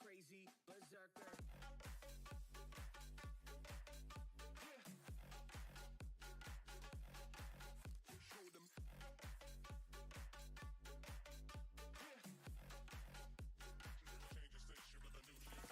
Crazy berserker. Show them. Change the station with a new shit.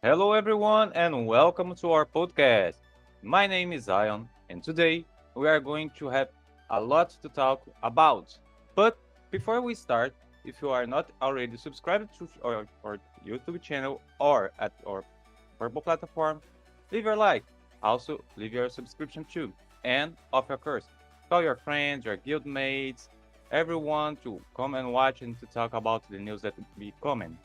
Hello, everyone, and welcome to our podcast. My name is Zion, and today we are going to have a lot to talk about. But before we start, if you are not already subscribed to our YouTube channel or at our Purple platform, leave your like. Also, leave your subscription too. And, of course, call your friends, your guild mates, everyone to come and watch and to talk about the news that will be coming.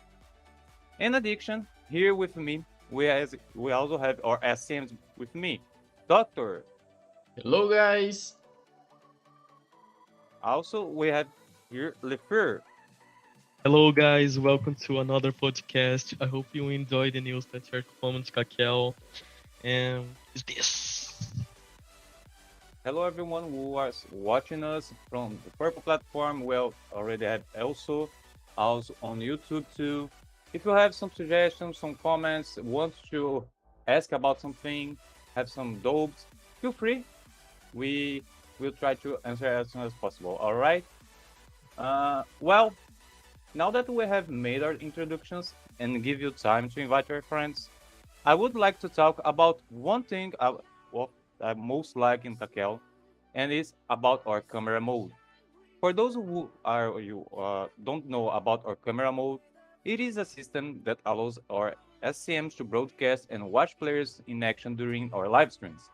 In addition, here with me, we also have our SCMs with me. Doctor. Hello, guys. Also, we have here Lefur. Hello, guys. Welcome to another podcast. I hope you enjoy the news that you're coming to Kakele. And is this? Hello, everyone who is watching us from the Purple platform. We already have also on YouTube too. If you have some suggestions, some comments, want to ask about something, have some doubts, feel free. We will try to answer as soon as possible. All right. Well, now that we have made our introductions and give you time to invite your friends, I would like to talk about one thing well, I most like in Takel, and it's about our camera mode. For those who are you don't know about our camera mode, it is a system that allows our SCMs to broadcast and watch players in action during our live streams.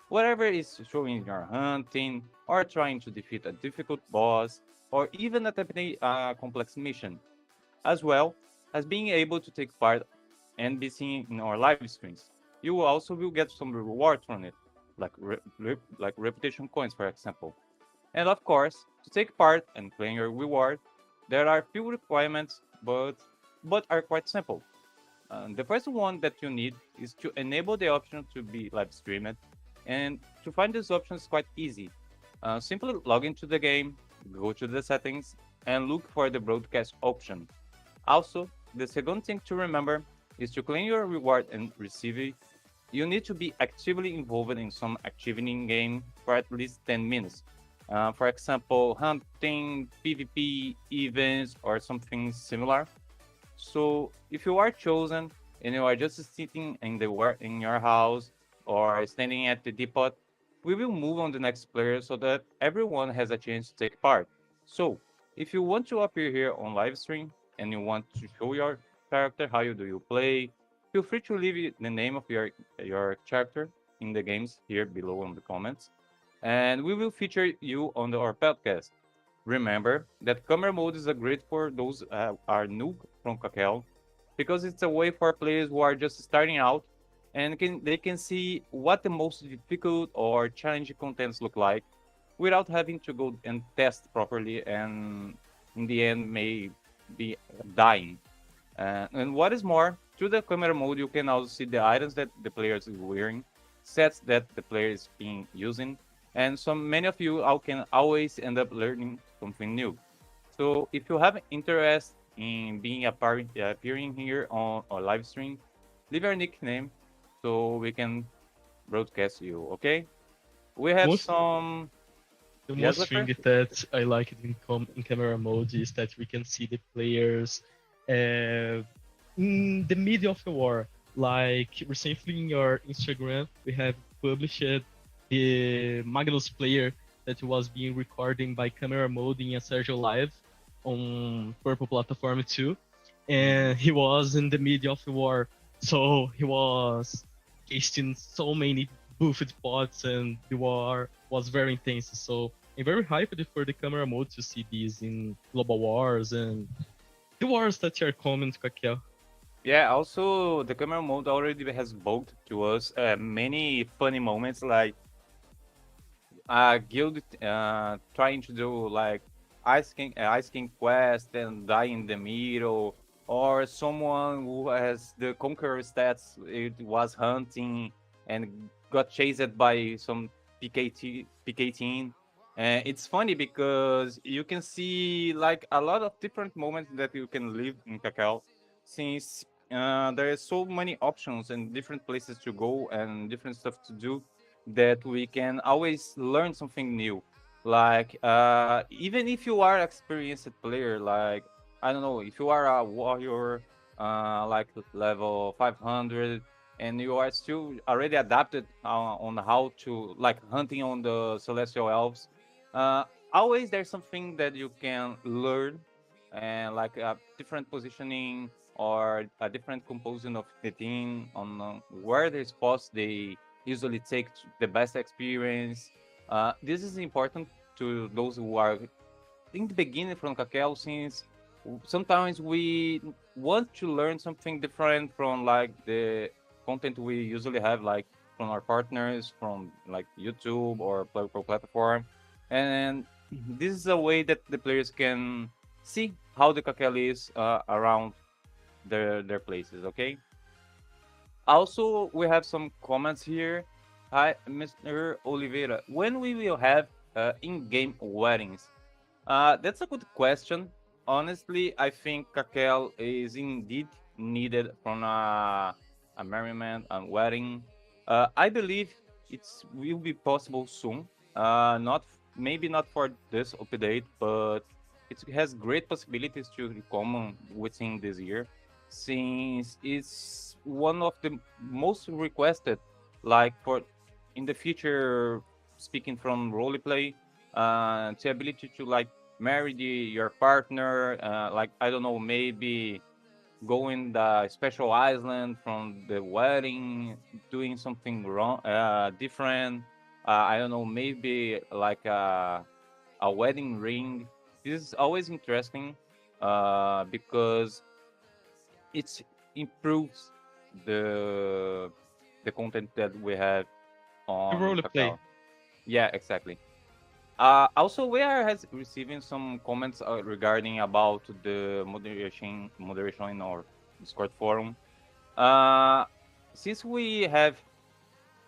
Whatever is showing you're hunting, or trying to defeat a difficult boss, or even attempting a complex mission, as well as being able to take part and be seen in our live streams. You also will get some rewards from it, like reputation coins, for example. And of course, to take part and claim your reward, there are few requirements, but are quite simple. The first one that you need is to enable the option to be live streamed, and to find this option is quite easy. Simply log into the game, go to the settings, and look for the broadcast option. Also, the second thing to remember is to claim your reward and receive it. You need to be actively involved in some activity in game for at least 10 minutes. For example, hunting, PvP events, or something similar. So if you are chosen and you are just sitting in in your house or standing at the depot, we will move on the next player so that everyone has a chance to take part. So if you want to appear here on live stream and you want to show your character how you do you play, feel free to leave the name of your character in the games here below in the comments, and we will feature you on our podcast. Remember that camera mode is a great for those are new from Kakel because it's a way for players who are just starting out and they can see what the most difficult or challenging contents look like without having to go and test properly and in the end may be dying. And what is more, through the camera mode, you can also see the items that the player is wearing, sets that the player is being using, and so many of you can always end up learning something new. So if you have interest in being appearing here on our live stream, leave your nickname so we can broadcast you. Okay? We have Most some. the Yes, most thing Leffer? that I like in camera mode is that we can see the players in the middle of the war. Like recently in your Instagram, we have published the Magnus player that was being recording by camera mode in a Sergio Live on Purple Platform too. Mhm. And he was in the middle of the war. So he was casting so many buffed pots and the war was very intense. So I'm very hyped for the camera mode to see these in global wars and the wars that are coming to Kakel. Yeah, also the camera mode already has bugged to us many funny moments like guild trying to do like Ice King quest and die in the middle, or someone who has the conqueror stats. It was hunting and got chased by some PK team. It's funny because you can see like a lot of different moments that you can live in Kakao, since there are so many options and different places to go and different stuff to do that we can always learn something new. Like even if you are experienced player, like I don't know, if you are a warrior, like level 500, and you are still already adapted on how to like hunting on the celestial elves. Uh, Always there's something that you can learn, and like a different positioning or a different composition of the team on where the spots they usually take the best experience. This is important to those who are in the beginning from Kakele, since sometimes we want to learn something different from like the content we usually have, like from our partners, from like YouTube or pro platform, and this is a way that the players can see how the Kakele is around their places. Okay. Also, we have some comments here. Hi, Mr. Oliveira. When we will have in-game weddings? That's a good question. Honestly, I think Kakel is indeed needed from a merriment and wedding. I believe it will be possible soon. Not maybe not for this update, but it has great possibilities to come within this year, since it's one of the most requested, like for in the future. Speaking from roleplay, the ability to like marry your partner, like I don't know, maybe going the special island from the wedding, doing something wrong, different. I don't know, maybe like a wedding ring. This is always interesting because it improves the the content that we have The on roleplay. Kakao. Yeah, exactly. Also, we are receiving some comments regarding about the moderation in our Discord forum. Uh, since we have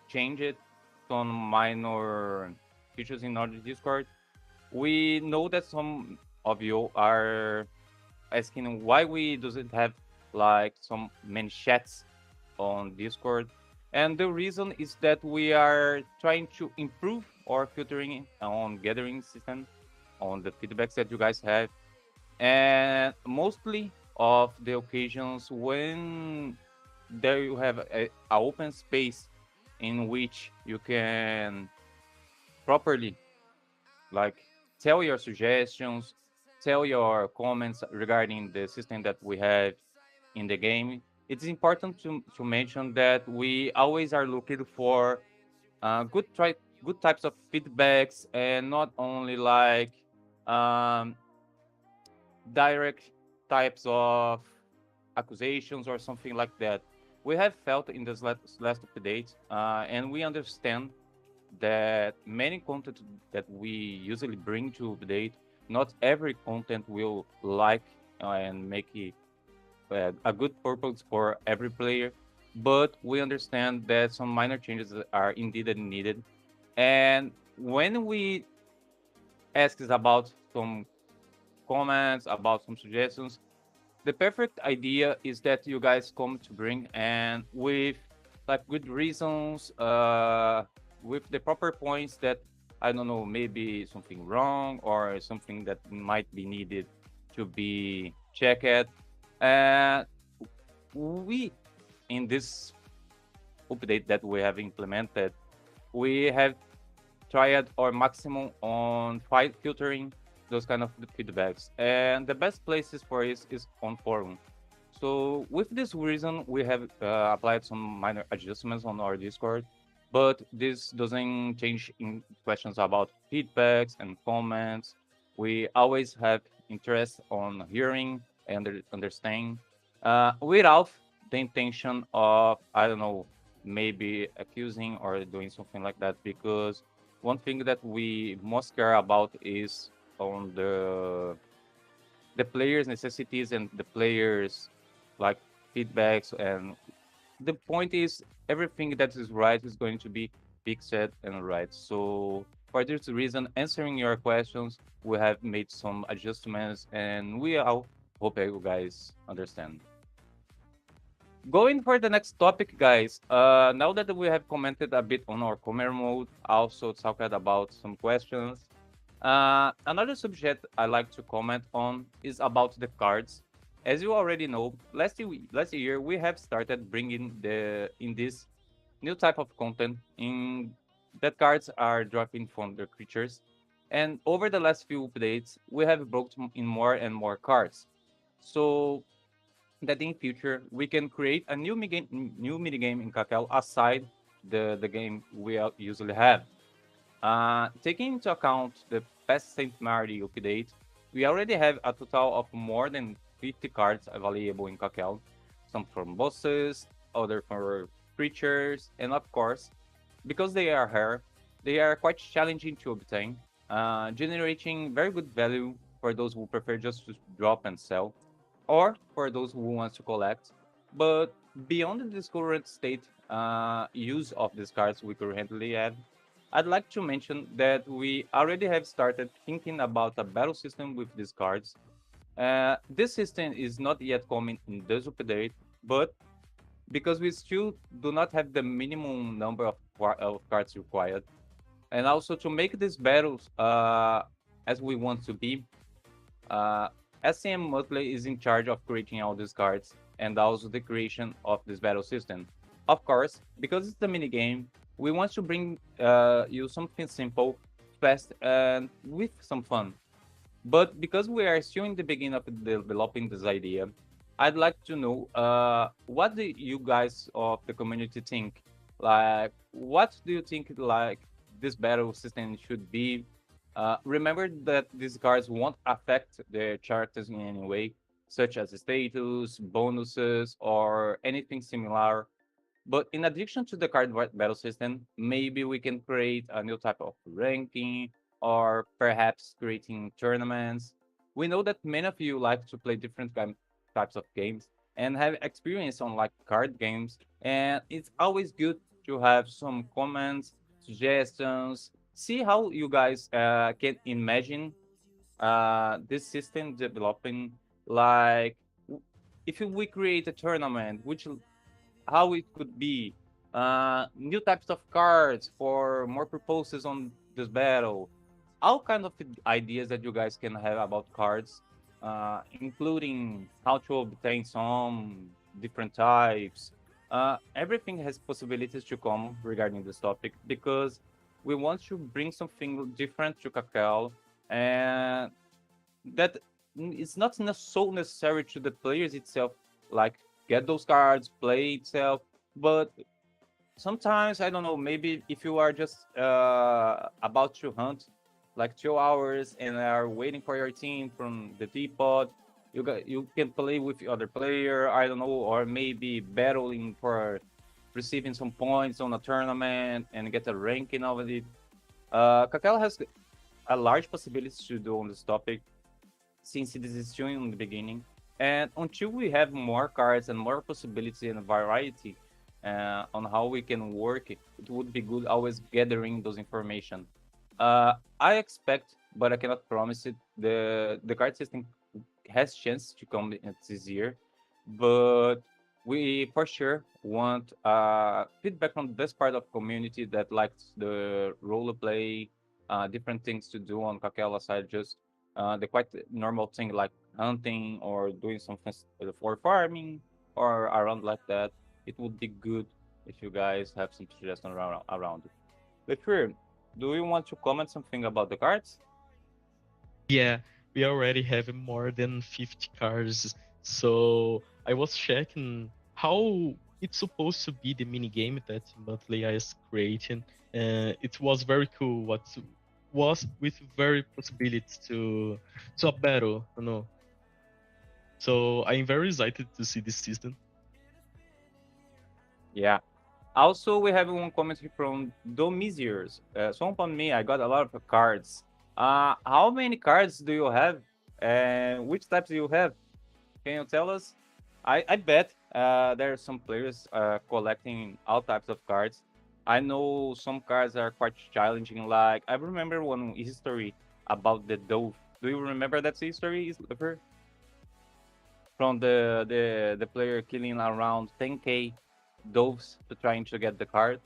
changed some minor features in our Discord, we know that some of you are asking why we doesn't have like some many chats on Discord. And the reason is that we are trying to improve our filtering on gathering system, on the feedbacks that you guys have. And mostly of the occasions when there you have a open space in which you can properly like tell your suggestions, tell your comments regarding the system that we have in the game. It's important to mention that we always are looking for good types of feedbacks, and not only like um, direct types of accusations or something like that. We have felt in this last update, and we understand that many content that we usually bring to update, not every content will like and make it a good purpose for every player, but we understand that some minor changes are indeed needed. And when we ask about some comments, about some suggestions, the perfect idea is that you guys come to bring and with like good reasons, with the proper points that I don't know, maybe something wrong or something that might be needed to be checked. And we in this update that we have implemented, we have tried our maximum on filtering those kind of feedbacks, and the best places for it is on forum. So with this reason, we have applied some minor adjustments on our Discord, but this doesn't change in questions about feedbacks and comments. We always have interest on hearing and understanding, without the intention of, I don't know, maybe accusing or doing something like that. Because one thing that we most care about is on the players' necessities and the players' like feedbacks. And the point is, everything that is right is going to be fixed and right. So for this reason, answering your questions, we have made some adjustments, and we all hope you guys understand. Going for the next topic, guys. Now that we have commented a bit on our camera mode, also talked about some questions. Another subject I like to comment on is about the cards. As you already know, last year we have started bringing in this new type of content in that cards are dropping from the creatures. And over the last few updates, we have brought in more and more cards. So that in future we can create a new minigame in Kakele aside the game we usually have. Taking into account the past Saint Mario update, we already have a total of more than 50 cards available in Kakele, some from bosses, other for creatures, and of course, because they are rare, they are quite challenging to obtain, generating very good value for those who prefer just to drop and sell, or for those who want to collect. But beyond this current state use of these cards we currently have, I'd like to mention that we already have started thinking about a battle system with these cards. This system is not yet coming in this update, but because we still do not have the minimum number of cards required, and also to make these battles as we want to be, uh, SCM Mutley is in charge of creating all these cards and also the creation of this battle system. Of course, because it's a mini game, we want to bring you something simple, fast, and with some fun. But because we are still in the beginning of developing this idea, I'd like to know what do you guys of the community think? Like, what do you think like this battle system should be? Remember that these cards won't affect the characters in any way, such as status, bonuses, or anything similar. But in addition to the battle system, maybe we can create a new type of ranking or perhaps creating tournaments. We know that many of you like to play different types of games and have experience on like card games. And it's always good to have some comments, suggestions, see how you guys can imagine this system developing. Like, if we create a tournament, which how it could be, new types of cards for more purposes on this battle, all kind of ideas that you guys can have about cards, including how to obtain some different types. Everything has possibilities to come regarding this topic because we want to bring something different to Kakele, and that it's not so necessary to the players itself, like get those cards, play itself, but sometimes I don't know, maybe if you are just about to hunt like 2 hours and are waiting for your team from the teapot, you can play with the other player, I don't know, or maybe battling for receiving some points on a tournament and get a ranking of it. Kakele has a large possibility to do on this topic since it is still in the beginning. And until we have more cards and more possibility and variety on how we can work, it would be good always gathering those information. I expect, but I cannot promise it. The card system has chance to come this year, but we for sure want feedback from this part of community that likes the role play, different things to do on Kakele side, just the quite normal thing like hunting or doing something for farming or around like that. It would be good if you guys have some suggestions around it. But sure, do you want to comment something about the cards? Yeah, we already have more than 50 cars. So I was checking how it's supposed to be the mini game that Monthly is creating. It was very cool. What was with very possibilities to a battle, you know. So I'm very excited to see this system. Yeah. Also, we have one comment here from Domisiers. So upon me, I got a lot of cards. How many cards do you have? And which types do you have? Can you tell us? I bet there are some players collecting all types of cards. I know some cards are quite challenging. Like I remember one history about the dove. Do you remember that history? From the player killing around 10k doves to trying to get the card.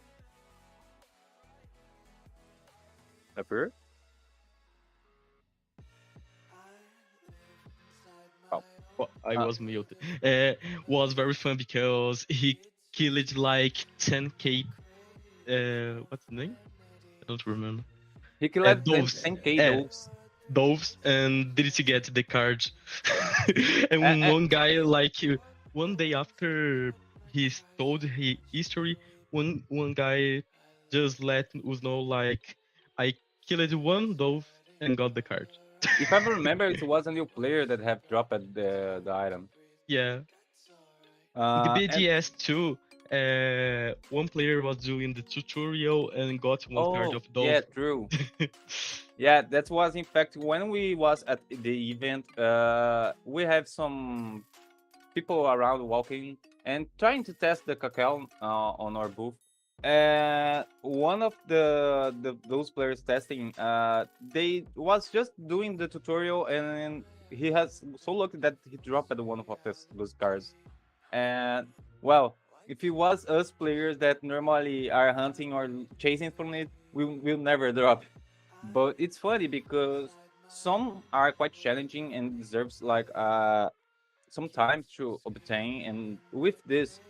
Ever? Oh. I Uh, was muted. Was very fun because he killed like 10k. What's the name? I don't remember. he killed 10, Doves. 10k doves. Doves, and did to get the card. Uh, And uh, one guy, like, one day after he's told his history, one guy just let us know, like, I killed one dove and got the card. if I remember, it was a new player that have dropped the item. Yeah. In the And BGS too, one player was doing the tutorial and got one card oh of yeah, dove. true. Yeah, that was in fact when we was at the event. We have some people around walking and trying to test the cacao on our booth. One of the those players testing, they was just doing the tutorial, and he has so lucky that he dropped one of those cards. And well, if it was us players that normally are hunting or chasing from it, we will never drop. But it's funny because some are quite challenging and deserves like some time to obtain, and with this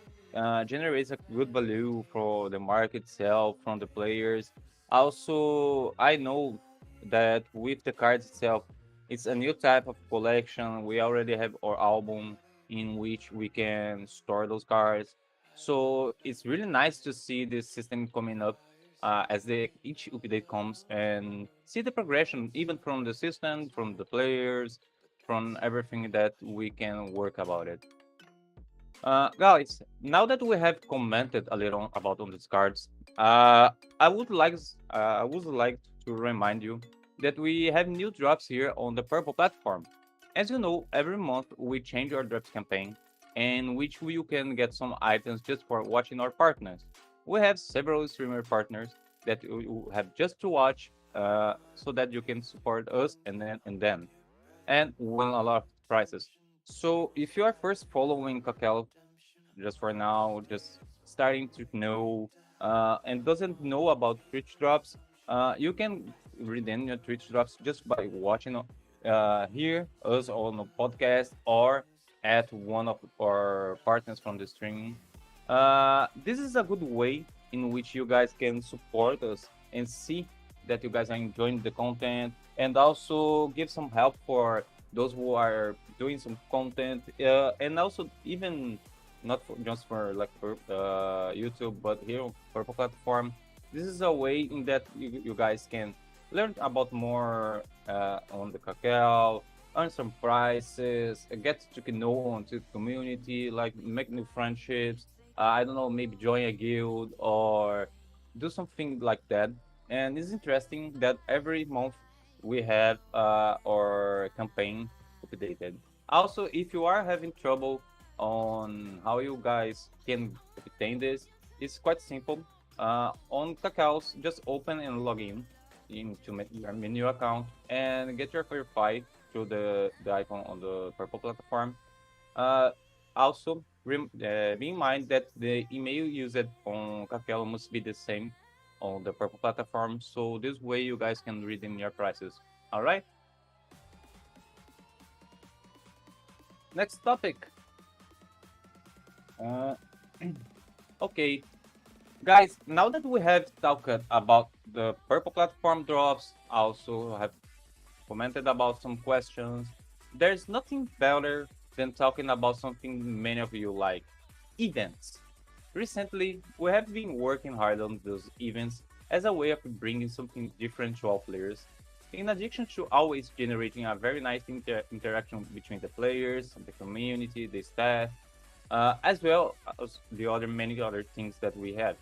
generates a good value for the market itself from the players. Also, I know that with the cards itself, it's a new type of collection. We already have our album in which we can store those cards, so it's really nice to see this system coming up as the each update comes, and see the progression even from the system, from the players, from everything that we can work about it. Guys, now that we have commented a little about on these cards, I would like to remind you that we have new drops here on the Purple platform. As you know, every month we change our drops campaign, in which you can get some items just for watching our partners. We have several streamer partners that you have just to watch, so that you can support us and them and win a lot of prizes. So if you are first following Kakel just for now, just starting to know and doesn't know about Twitch drops, you can redeem your Twitch drops just by watching here us on a podcast or at one of our partners from the stream. This is a good way in which you guys can support us and see that you guys are enjoying the content, and also give some help for those who are doing some content, and also even not for, just for like for YouTube, but here on Purple platform. This is a way in that you guys can learn about more on the cacao, earn some prizes, get to know on the community, like make new friendships. I don't know, maybe join a guild or do something like that. And it's interesting that every month we have our campaign updated. Also, if you are having trouble on how you guys can obtain this, it's quite simple. On Kakal's, just open and log in into your menu account and get your verify through the icon on the purple platform. Uh, Also, be in mind that the email used on Kakele must be the same on the purple platform. So this way you guys can redeem your prices. All right. Next topic. Uh, okay, guys. Now that we have talked about the purple platform drops, also have commented about some questions. There's nothing better than talking about something many of you like: events. Recently, we have been working hard on those events as a way of bringing something different to all players. In addition to always generating a very nice interaction between the players, the community, the staff, as well as the other many other things that we have,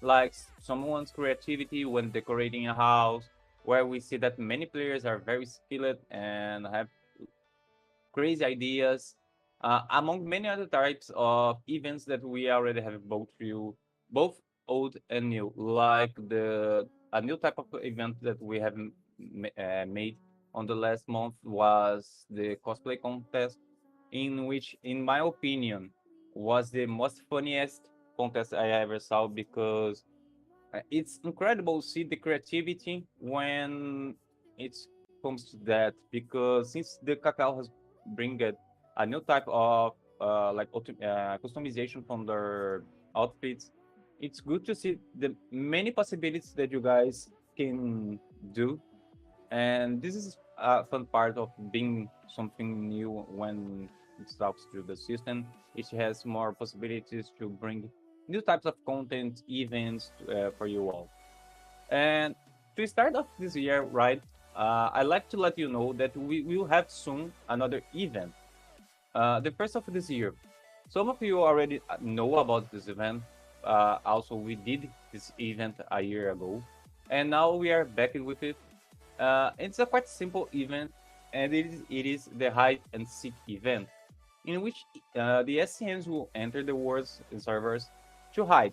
like someone's creativity when decorating a house, where we see that many players are very skilled and have crazy ideas, among many other types of events that we already have both through, both old and new, like the a new type of event that we have made on the last month was the cosplay contest, in which, in my opinion, was the most funniest contest I ever saw, because it's incredible to see the creativity when it comes to that. Because since the cacao has bring it a new type of customization from their outfits. It's good to see the many possibilities that you guys can do, and this is a fun part of being something new when it talks to the system. It has more possibilities to bring new types of content, events for you all. And to start off this year, right, I'd like to let you know that we will have soon another event, the first of this year. Some of you already know about this event. Also, we did this event a year ago, and now we are back with it. It's a quite simple event, and it is the hide and seek event, in which the SCMs will enter the worlds and servers to hide.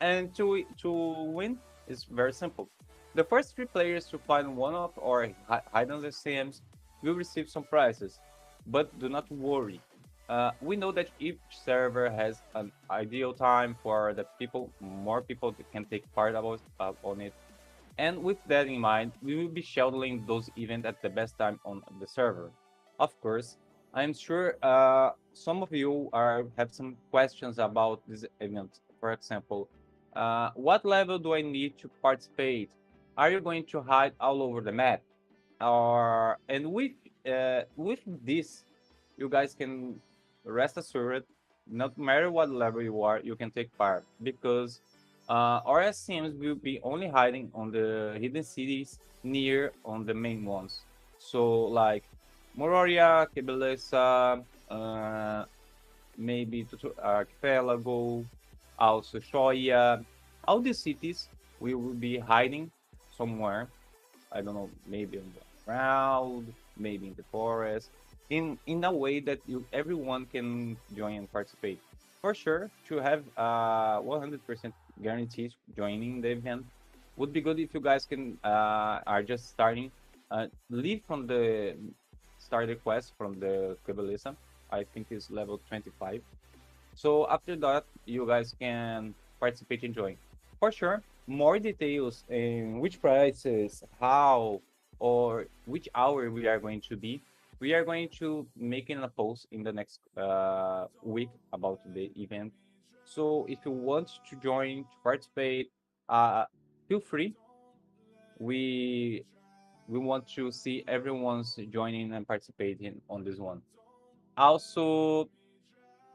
And to win is very simple. The first three players to find one of our hidden SCMs will receive some prizes. But do not worry. We know that each server has an ideal time for the people, more people that can take part about on it. And with that in mind, we will be scheduling those events at the best time on the server. Of course, I'm sure some of you have some questions about this event. For example, what level do I need to participate? Are you going to hide all over the map? Or and with this, you guys can rest assured, no matter what level you are, you can take part because our SCMs will be only hiding on the hidden cities near on the main ones. So like Mororia, Kebelesa, maybe Archipelago, also Shoya. All these cities we will be hiding somewhere. I don't know, maybe on the ground, maybe in the forest, in a way that everyone can join and participate. For sure, to have 100% guarantees joining the event would be good if you guys can are just starting. Leave from the starter quest from the Kabbalisa. I think it's level 25. So after that, you guys can participate and join. For sure, more details in which prices, how, or which hour we are going to be. We are going to make a post in the next week about the event. So if you want to join, to participate, uh, feel free. We we want to see everyone's joining and participating on this one. Also,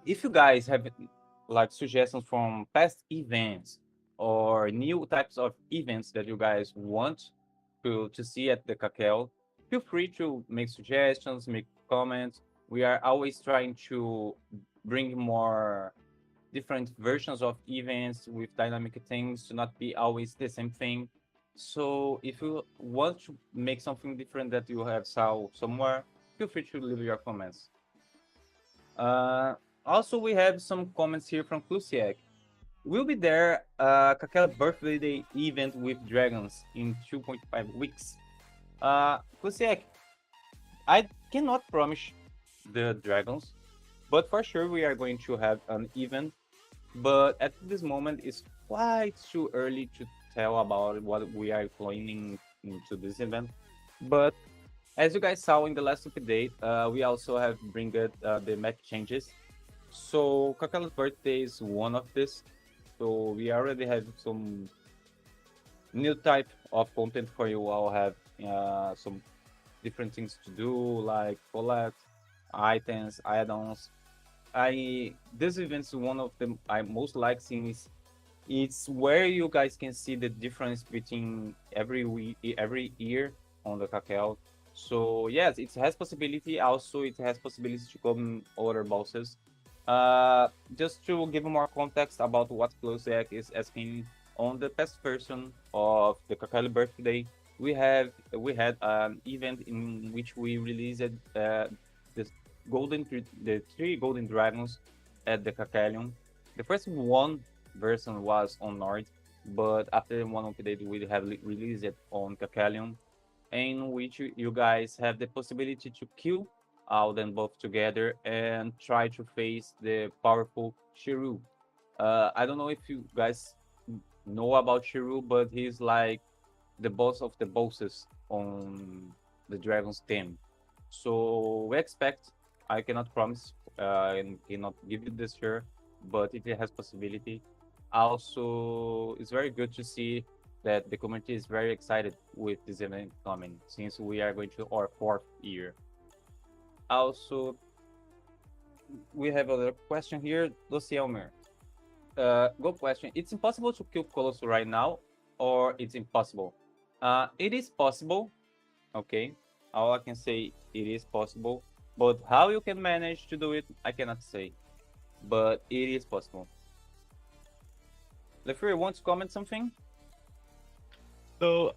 if you guys have like suggestions from past events or new types of events that you guys want to see at the Kakel, feel free to make suggestions, make comments. We are always trying to bring more different versions of events with dynamic things to not be always the same thing. So if you want to make something different that you have saw somewhere, feel free to leave your comments. Uh, Also, we have some comments here from Klusiak. We'll be there, Kakela birthday event with dragons in 2.5 weeks. Klusiak, I cannot promise the dragons, but for sure we are going to have an event. But at this moment, it's quite too early to tell about what we are planning into this event. But as you guys saw in the last update, we also have bring the map changes. So Kakala's birthday is one of this. So we already have some new type of content for you all. Have some different things to do like collect items, add-ons. I This event is one of them I most like since it's where you guys can see the difference between every year on the Kakel. So yes, it has possibility. Also, it has possibility to come other bosses. Just to give more context about what Klosek is asking, on the past version of the Kakele birthday, we had an event in which we released the the three golden dragons at the Kakelion. The first one version was on Nord, but after one update we have released it on Kakelion, in which you guys have the possibility to kill all them both together and try to face the powerful Shiru. I don't know if you guys know about Shiru, but he's like the boss of the bosses on the Dragon's team. So we expect I cannot promise and cannot give you this year, but if it has possibility, also it's very good to see that the community is very excited with this event coming since we are going to our fourth year. Also, we have another question here, Lucielmer. Good question. It's impossible to kill Colossus right now, or it's impossible? It is possible, okay? All I can say, it is possible. But how you can manage to do it, I cannot say. But it is possible. Lefrey, want to comment something? So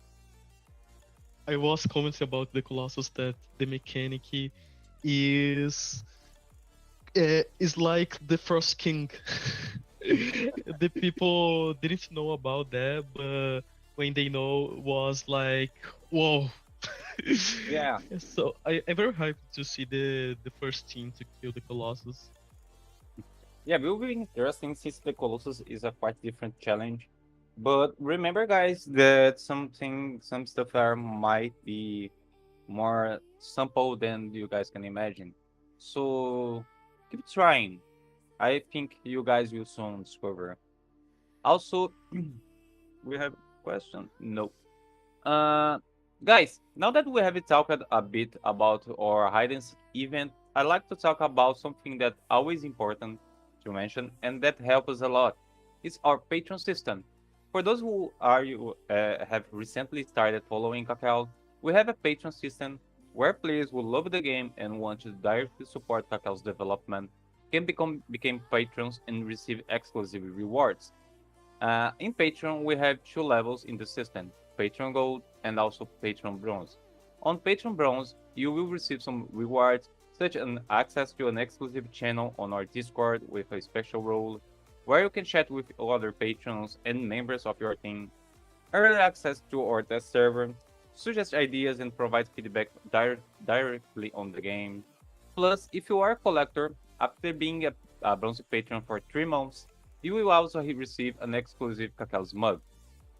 I was commenting about the Colossus that the mechanic is is like the first king. The people didn't know about that, but when they know, was like, whoa. Yeah. So I'm very hyped to see the first team to kill the Colossus. Yeah, it will be interesting since the Colossus is a quite different challenge. But remember, guys, that some stuff are might be more simple than you guys can imagine. So keep trying. I think you guys will soon discover. Also, we have a question? No. Uh, Guys, now that we have talked a bit about our hide and seek event, I'd like to talk about something that always important to mention and that helps us a lot. It's our Patreon system. For those who are you have recently started following Kakao, we have a Patreon system where players who love the game and want to directly support Kakao's development can become patrons and receive exclusive rewards. In Patreon, we have two levels in the system, Patreon Gold and also Patreon Bronze. On Patreon Bronze, you will receive some rewards, such as access to an exclusive channel on our Discord with a special role, where you can chat with other patrons and members of your team, early access to our test server, suggest ideas and provide feedback directly on the game. Plus, if you are a collector, after being a bronze patron for 3 months, you will also receive an exclusive Cacau's mug.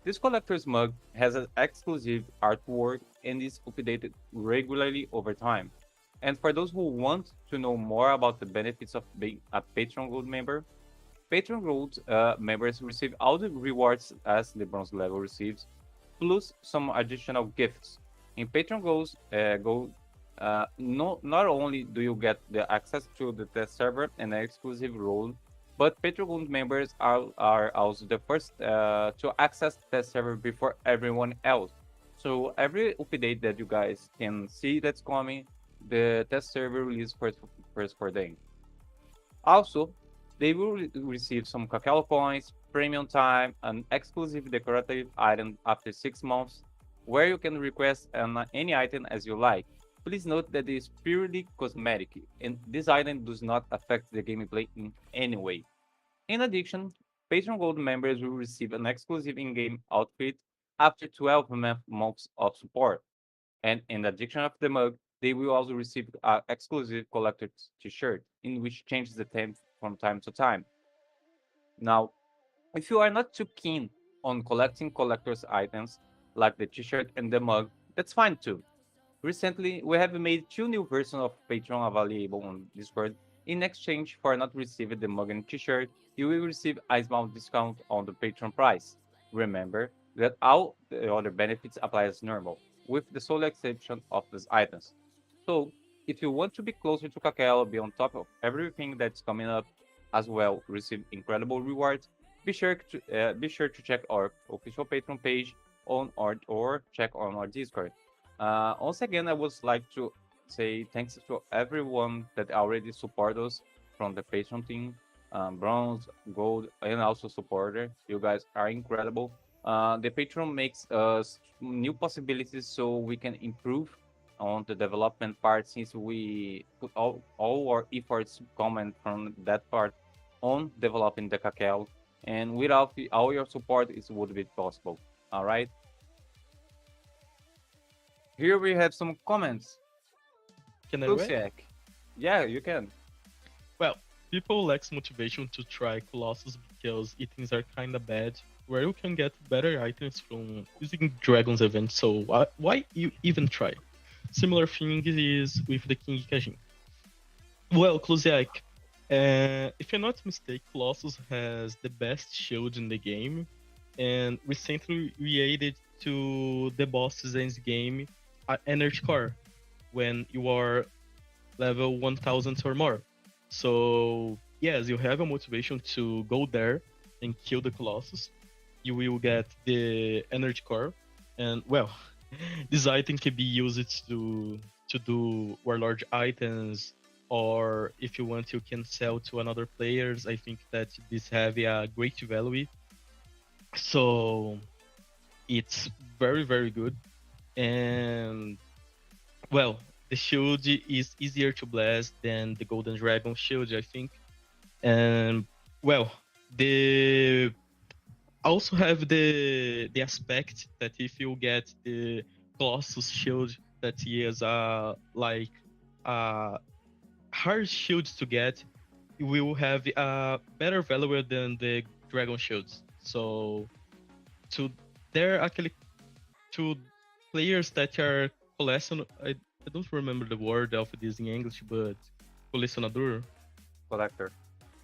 This collector's mug has an exclusive artwork and is updated regularly over time. And for those who want to know more about the benefits of being a Patreon Gold member, Patreon Gold members receive all the rewards as the bronze level receives, plus some additional gifts. In Patreon Gold, not only do you get the access to the test server and an exclusive role, but Patreon Gold members are also the first to access the test server before everyone else. So every update that you guys can see that's coming, the test server release first for them. Also, they will receive some Kakao points, premium time, an exclusive decorative item after 6 months, where you can request any item as you like. Please note that it is purely cosmetic, and this item does not affect the gameplay in any way. In addition, Patreon Gold members will receive an exclusive in-game outfit after 12 months of support. And in addition of the mug, they will also receive an exclusive collector's t-shirt, in which changes the theme from time to time. Now, if you are not too keen on collecting collector's items, like the t-shirt and the mug, that's fine too. Recently, we have made 2 new versions of Patreon available on Discord. In exchange for not receiving the mug and t-shirt, you will receive a small discount on the Patreon price. Remember that all the other benefits apply as normal, with the sole exception of these items. So, if you want to be closer to Kakao, be on top of everything that's coming up, as well receive incredible rewards, be sure to check our official Patreon page on our or check on our Discord. Once again, I would like to say thanks to everyone that already support us from the Patreon team, bronze, gold, and also supporter. You guys are incredible. The Patreon makes us new possibilities so we can improve on the development part since we put all our efforts comment from that part on developing the Kakao. And without all your support, it would be possible. All right. Here we have some comments. Can I read? Luciak. Yeah, you can. Well, people lack motivation to try Colossus because items are kinda bad, where you can get better items from using Dragon's event, so why you even try? Similar thing is with the King Kajin. Well, Kluziak, if I'm not mistaken, Colossus has the best shield in the game, and recently we added to the bosses in the game energy core when you are level 1000 or more. So, yes, you have a motivation to go there and kill the Colossus. You will get the energy core, and well, this item can be used to do warlord items, or if you want, you can sell to another players. I think that this have a great value, so it's very good. And well, the shield is easier to blast than the golden dragon shield, I think. And well, the also have the aspect that if you get the Colossus shield, that he is like a hard shield to get, you will have a better value than the dragon shields. So to there actually to players that are collection, I don't remember the word of this in English, but colecionador. Collector.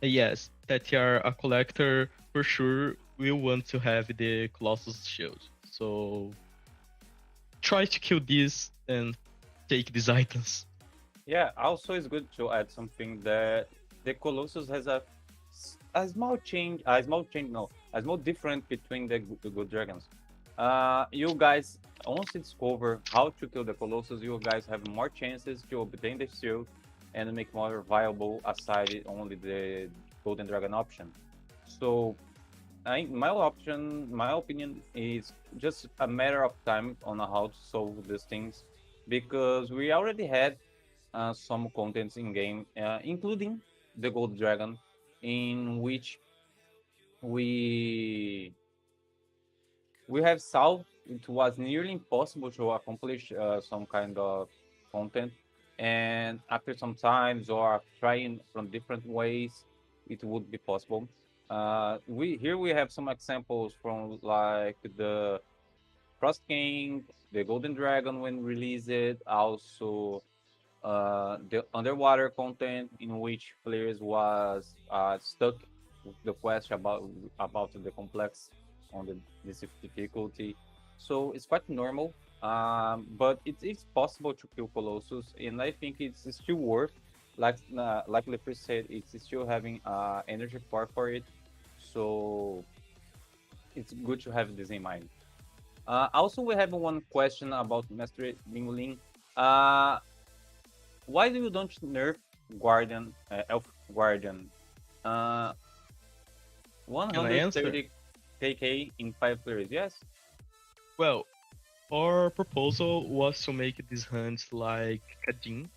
Yes, that you are a collector for sure will want to have the Colossus shield. So try to kill this and take these items. Yeah, also it's good to add something that the Colossus has a small change, no, a small difference between the good dragons. You guys, once you discover how to kill the Colossus, you guys have more chances to obtain the shield and make more viable aside only the golden dragon option. So my opinion is just a matter of time on how to solve these things, because we already had some contents in game, including the gold dragon, in which we we have solved it was nearly impossible to accomplish some kind of content, and after some times or trying from different ways it would be possible. We have some examples from like the Frost King, the Golden Dragon when released, also the underwater content in which players was stuck with the question about the complex on the this difficulty. So it's quite normal, but it's possible to kill Colossus, and I think it's still worth. Like Leper said, it's still having energy core for it, so it's good to have this in mind. Also, we have one question about Master Mingling. Uh, why do you don't nerf Guardian, Elf Guardian? Uh, Can I answer? 130 KK in 5 players. Yes. Well, our proposal was to make this hunt like Kadin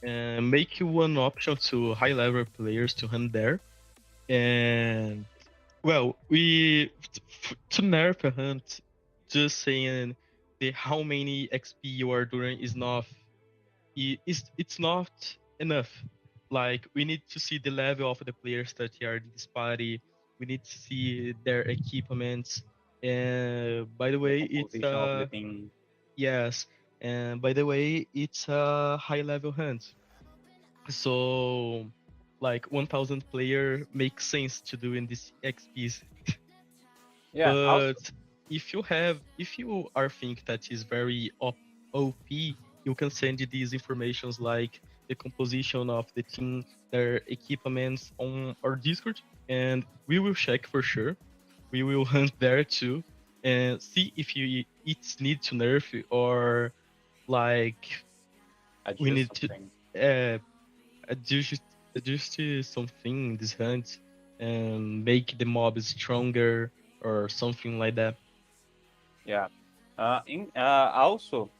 and make one option to high level players to hunt there. And well, to nerf a hunt, just saying the how many XP you are doing is not it's not enough. Like we need to see the level of the players that are in this party. We need to see their equipments. And by the The way, it's composition of the team. yes. And by the way, it's a high level hunt. So like 1000 player makes sense to do in this XPs. Yeah. Also, But if you are think that is very OP, you can send these informations like the composition of the team, their equipments on our Discord, and we will check for sure. We will hunt there too and see if it's need to nerf or like we adjust need to something. uh, adjust adjust to something in this hunt and make the mob stronger or something like that. Yeah. Also,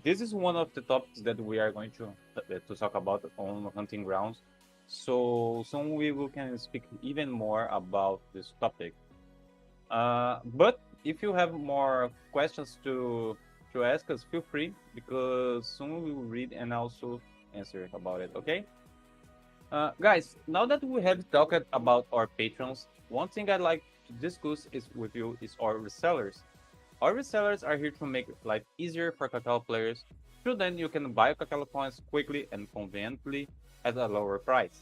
this is one of the topics that we are going to talk about on hunting grounds. So soon we will can speak even more about this topic. But if you have more questions to ask us, feel free, because soon we will read and also answer about it. Okay, guys. Now that we have talked about our patrons, one thing I'd like to discuss is with you is our resellers. Our resellers are here to make life easier for Kakao players. Through them, you can buy Kakao coins quickly and conveniently. at a lower price.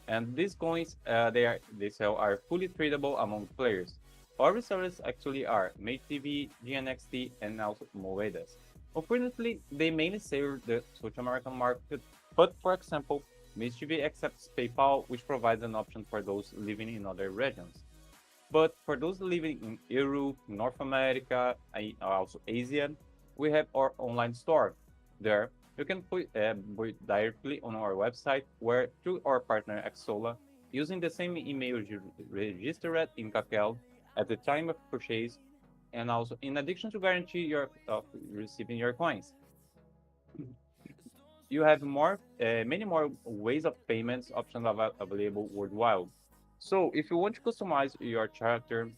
And these coins they sell are fully tradable among players. All resellers actually are MageTV, GNXT, and also Moedas. Unfortunately, they mainly serve the South American market, but for example, MageTV accepts PayPal, which provides an option for those living in other regions. But for those living in Europe, North America, and also Asia, we have our online store. There, you can buy it directly on our website, where through our partner Xsola, using the same email you registered in Kakele at the time of purchase, and also in addition to guarantee your of receiving your coins, you have many more ways of payments options available worldwide. So if you want to customize your character,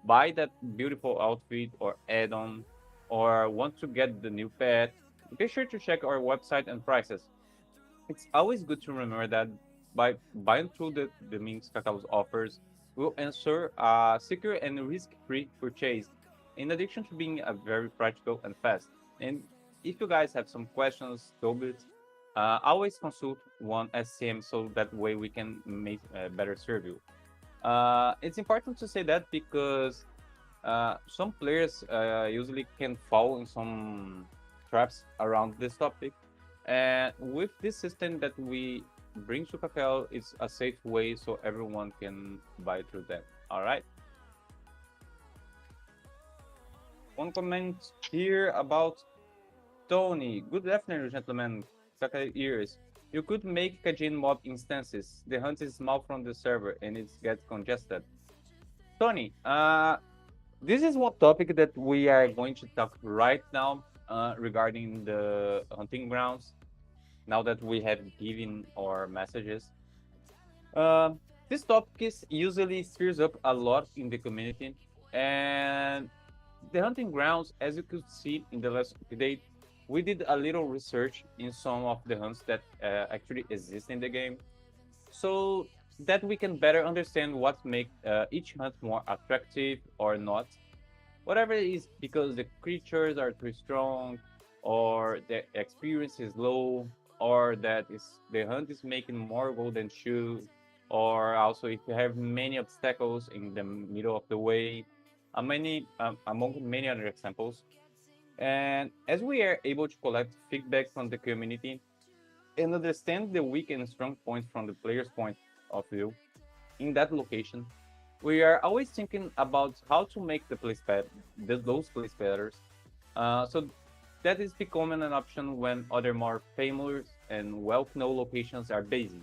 buy that beautiful outfit or add-on, or want to get the new pet, be sure to check our website and prices. It's always good to remember that by buying through the means Kakao offers, will ensure a secure and risk-free purchase, in addition to being a very practical and fast. And if you guys have some questions, topics, always consult one SCM so that way we can make better serve you. It's important to say that because some players usually can fall in some traps around this topic. And with this system that we bring to Kakao, it's a safe way so everyone can buy through that. All right. One comment here about Tony. Good afternoon, gentlemen. Kakao ears. You could make Kajin mob instances. The hunt is small from the server and it gets congested. Tony, this is one topic that we are going to talk right now regarding the hunting grounds. Now that we have given our messages, uh, this topic is usually stirs up a lot in the community, and the hunting grounds, as you could see in the last update, we did a little research in some of the hunts that actually exist in the game, so that we can better understand what makes each hunt more attractive or not. Whatever it is, because the creatures are too strong, or the experience is low, or that is the hunt is making more gold than shoe, or also if you have many obstacles in the middle of the way, among many other examples. And as we are able to collect feedback from the community and understand the weak and strong points from the player's point of view in that location, we are always thinking about how to make those place better. So that is becoming an option when other more famous and well-known locations are busy.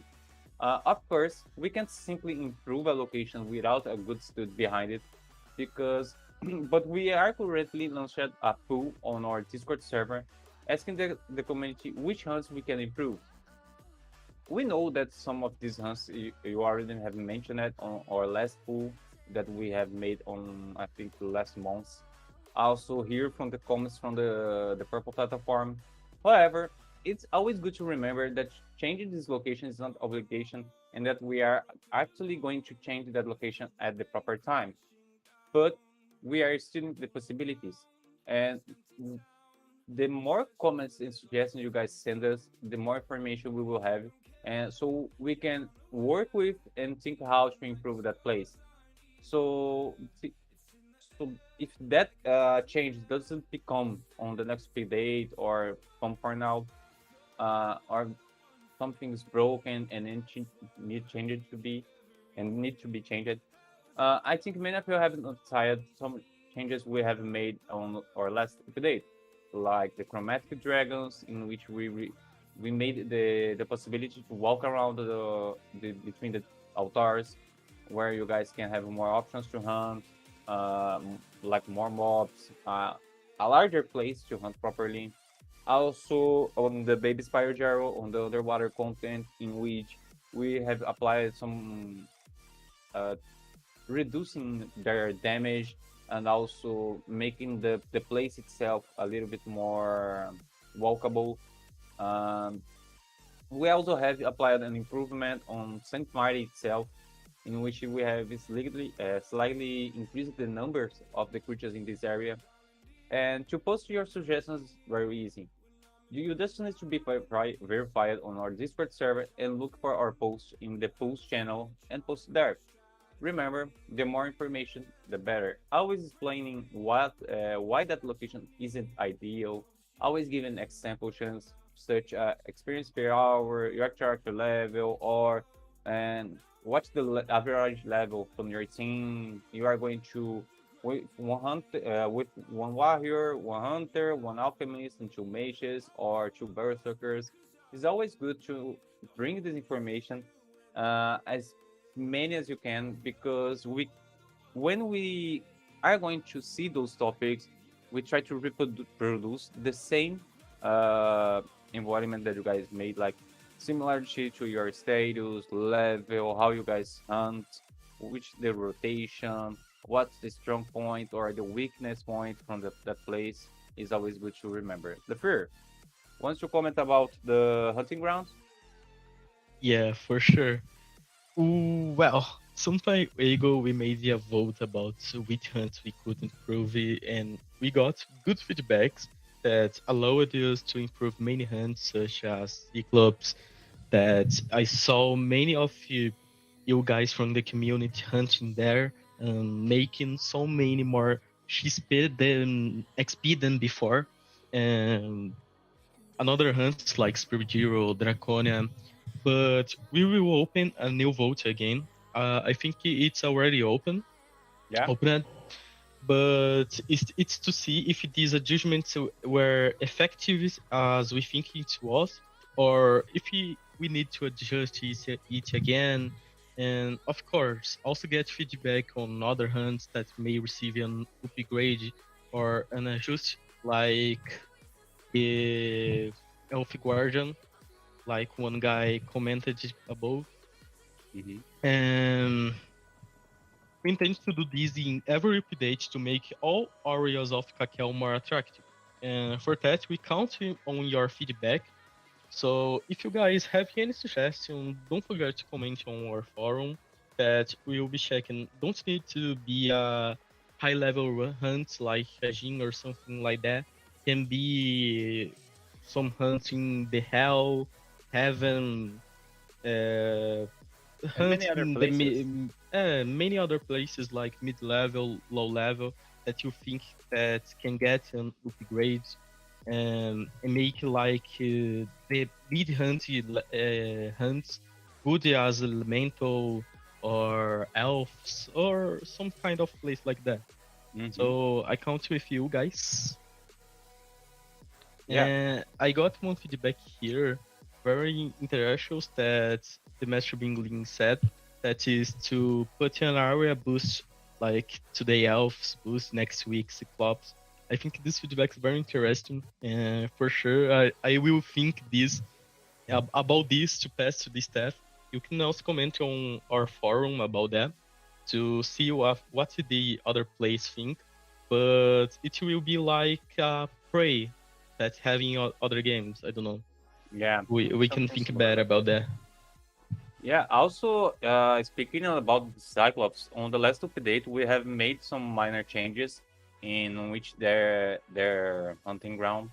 Of course, we can simply improve a location without a good study behind it, because but we are currently launching a poll on our Discord server asking the community which hunts we can improve. We know that some of these hunts you already have mentioned it on our last pool that we have made on, I think, the last months. Also hear from the comments from the purple platform. However, it's always good to remember that changing this location is not obligation, and that we are actually going to change that location at the proper time, but we are studying the possibilities. And the more comments and suggestions you guys send us, the more information we will have, and so we can work with and think how to improve that place. So, so if that change doesn't become on the next update or come for now, or something's broken and then need change to be and need to be changed, I think many of you have noticed some changes we have made on our last update, like the chromatic dragons, in which we made the possibility to walk around the between the altars, where you guys can have more options to hunt, like more mobs, a larger place to hunt properly. Also, on the baby spider gyro, on the underwater content, in which we have applied some uh, reducing their damage and also making the place itself a little bit more walkable. Um, we also have applied an improvement on Saint Marty itself, in which we have slightly increased the numbers of the creatures in this area. And to post your suggestions, very easy. You just need to be verified on our Discord server and look for our post in the post channel and post there. Remember, the more information, the better. Always explaining why that location isn't ideal. Always giving examples such experience per hour, your character level, or and what's the average level from your team. You are going to with one warrior, one hunter, one alchemist, and two mages or two berserkers. It's always good to bring this information as many as you can because when we are going to see those topics, we try to reproduce the same uh, embodiment that you guys made, like similarity to your status, level, how you guys hunt, which the rotation, what's the strong point or the weakness point from that place is always good to remember. The fear. Wants to comment about the hunting grounds? Yeah, for sure. Well, some time ago we made a vote about which hunts we could improve, and we got good feedbacks that allowed us to improve many hunts, such as Cyclops. That I saw many of you guys from the community hunting there, making so many more XP than before, and another hunts like Spirit Hero, Draconia, but we will open a new vote again. I think it's already Yeah. opened, but it's to see if these adjustments were effective as we think it was, or if we need to adjust it again. And of course, also get feedback on other hunts that may receive an upgrade or an adjust, like the Elf Guardian, like one guy commented above. Hmm. And we intend to do this in every update to make all areas of Kakele more attractive. And for that, we count on your feedback. So if you guys have any suggestion, don't forget to comment on our forum that we will be checking. Don't need to be a high level hunt like Shajin or something like that. Can be some hunting the hell, heaven, uh, And many hunt other in places. many other places like mid level, low level that you think that can get an upgrade, and make like the mid hunts good as elemental or elves or some kind of place like that. Hmm. So I count with you guys. Yeah. And I got one feedback here, very interesting, that the Master Bingling said that is to put an area boost like today Elves boost, next week Cyclops. I think this feedback is very interesting, and for sure I will think this about this to pass to the staff. You can also comment on our forum about that to see what the other players think. But it will be like a prey that having other games. I don't know. Yeah. We can Something think similar. better about that. Yeah, also, speaking about the Cyclops, on the last update, we have made some minor changes in which their hunting ground.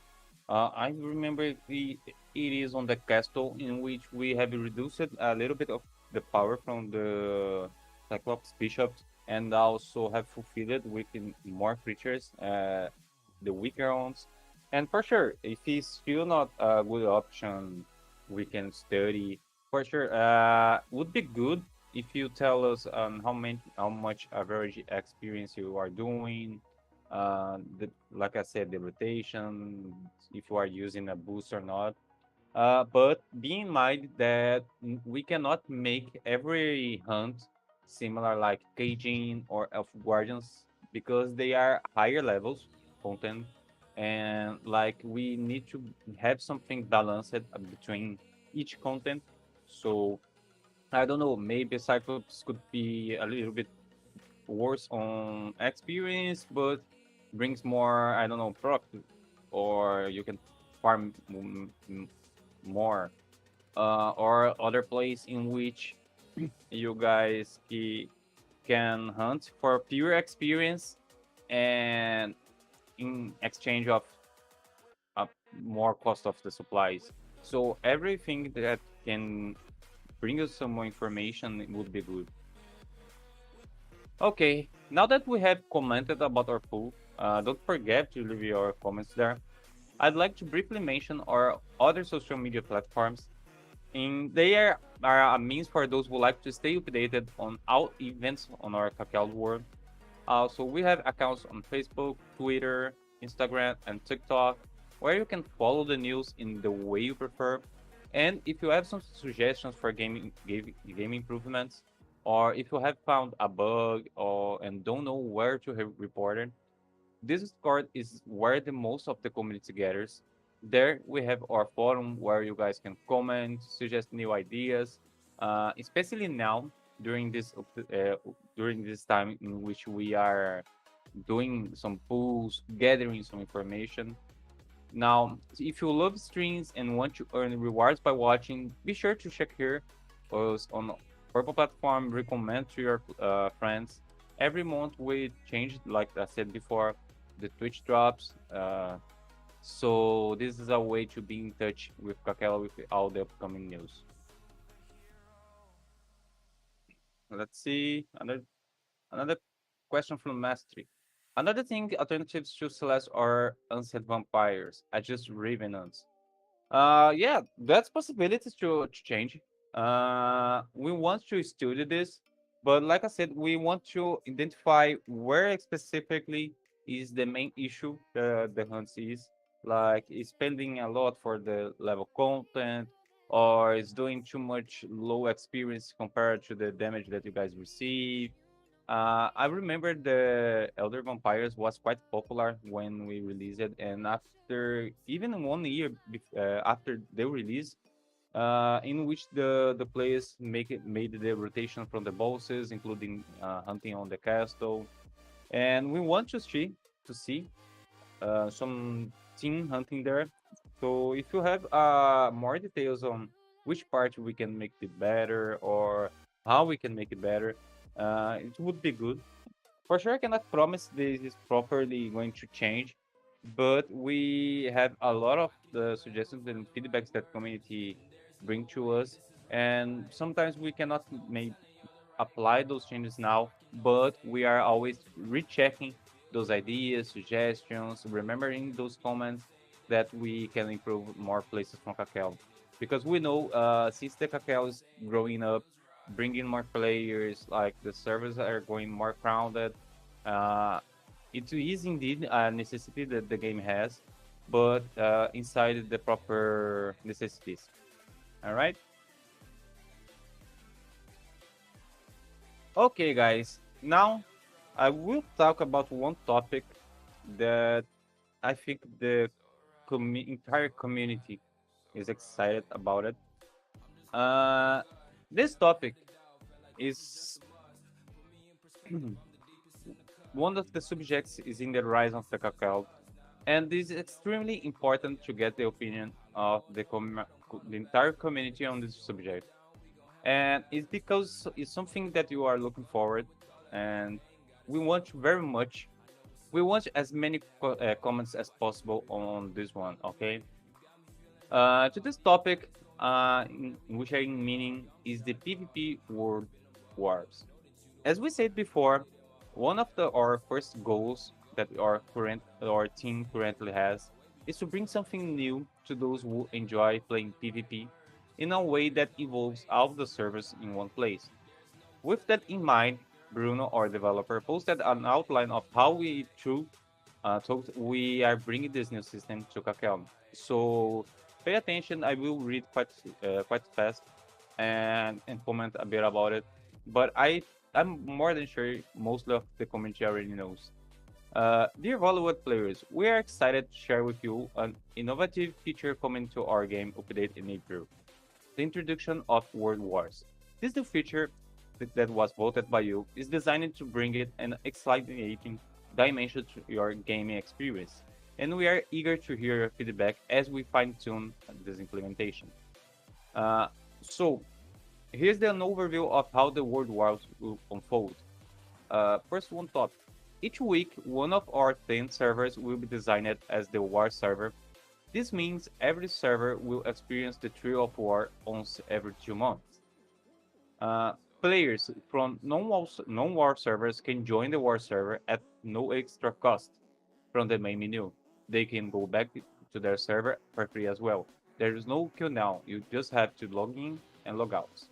I remember it is on the castle in which we have reduced a little bit of the power from the Cyclops bishops and also have fulfilled it with more creatures, the weaker ones. And for sure, if it's still not a good option, we can study for sure. Would be good if you tell us how much average experience you are doing. Like I said, the rotation, if you are using a boost or not. But be in mind that we cannot make every hunt similar like Caging or Elf Guardians because they are higher levels content and like we need to have something balanced between each content. So I don't know, maybe Cyclops could be a little bit worse on experience, but brings more, I don't know, proc, or you can farm more or other place in which you guys can hunt for pure experience and in exchange of more cost of the supplies. So everything that can bring us some more information would be good. Okay, now that we have commented about our pool, don't forget to leave your comments there. I'd like to briefly mention our other social media platforms. They are a means for those who like to stay updated on all events on our Kakele world. So we have accounts on Facebook, Twitter, Instagram, and TikTok, where you can follow the news in the way you prefer. And if you have some suggestions for game improvements, or if you have found a bug or and don't know where to report it, this Discord is where the most of the community gathers. There we have our forum where you guys can comment, suggest new ideas, especially now during this time in which we are doing some polls, gathering some information. Now, if you love streams and want to earn rewards by watching, be sure to check here us on Purple Platform, recommend to your friends. Every month we change, like I said before, the Twitch drops. So this is a way to be in touch with Kakele with all the upcoming news. Let's see another question from Mastery. Another thing, alternatives to Celeste are unsaid vampires, just revenants. Yeah, that's possibilities to change. We want to study this, but like I said, we want to identify where specifically is the main issue the hunt is. Like, is spending a lot for the level content, or is doing too much low experience compared to the damage that you guys receive. I remember the Elder Vampires was quite popular when we released it, and after even 1 year after the release, in which the players made the rotation from the bosses, including hunting on the castle, and we want to see some team hunting there. So if you have more details on which part we can make it better or how we can make it better, it would be good. For sure, I cannot promise this is properly going to change, but we have a lot of the suggestions and feedbacks that community bring to us, and sometimes we cannot make apply those changes now, but we are always rechecking those ideas, suggestions, remembering those comments that we can improve more places from Kakele. Because we know since the Kakele is growing up, bringing more players, like the servers are going more crowded, uh, it is indeed a necessity that the game has, but inside the proper necessities. All right. Okay, guys. Now I will talk about one topic that I think the entire community is excited about it. Uh, this topic is one of the subjects is in the rise of the cacao, and this is extremely important to get the opinion of the entire community on this subject. And it's because it's something that you are looking forward, and we want very much. We want as many comments as possible on this one. Okay. To this topic, in which I meaning is the PvP World Wars. As we said before, one of our first goals that our team currently has is to bring something new to those who enjoy playing PvP in a way that involves all the servers in one place. With that in mind, Bruno, our developer, posted an outline of how we are bringing this new system to Kakele. So pay attention. I will read quite fast and comment a bit about it. But I'm more than sure most of the community already knows. Dear valued players, we are excited to share with you an innovative feature coming to our game update in April: the introduction of World Wars. This new feature that was voted by you is designed to bring it an exciting dimension to your gaming experience, and we are eager to hear your feedback as we fine-tune this implementation. Uh, so, here's an overview of how the World Wars will unfold. First one thought. Each week, one of our 10 servers will be designed as the war server, This means every server will experience the thrill of war once every 2 months. Uh, Players from non-war servers can join the war server at no extra cost from the main menu. They can go back to their server for free as well. There is no cooldown, you just have to log in and log out.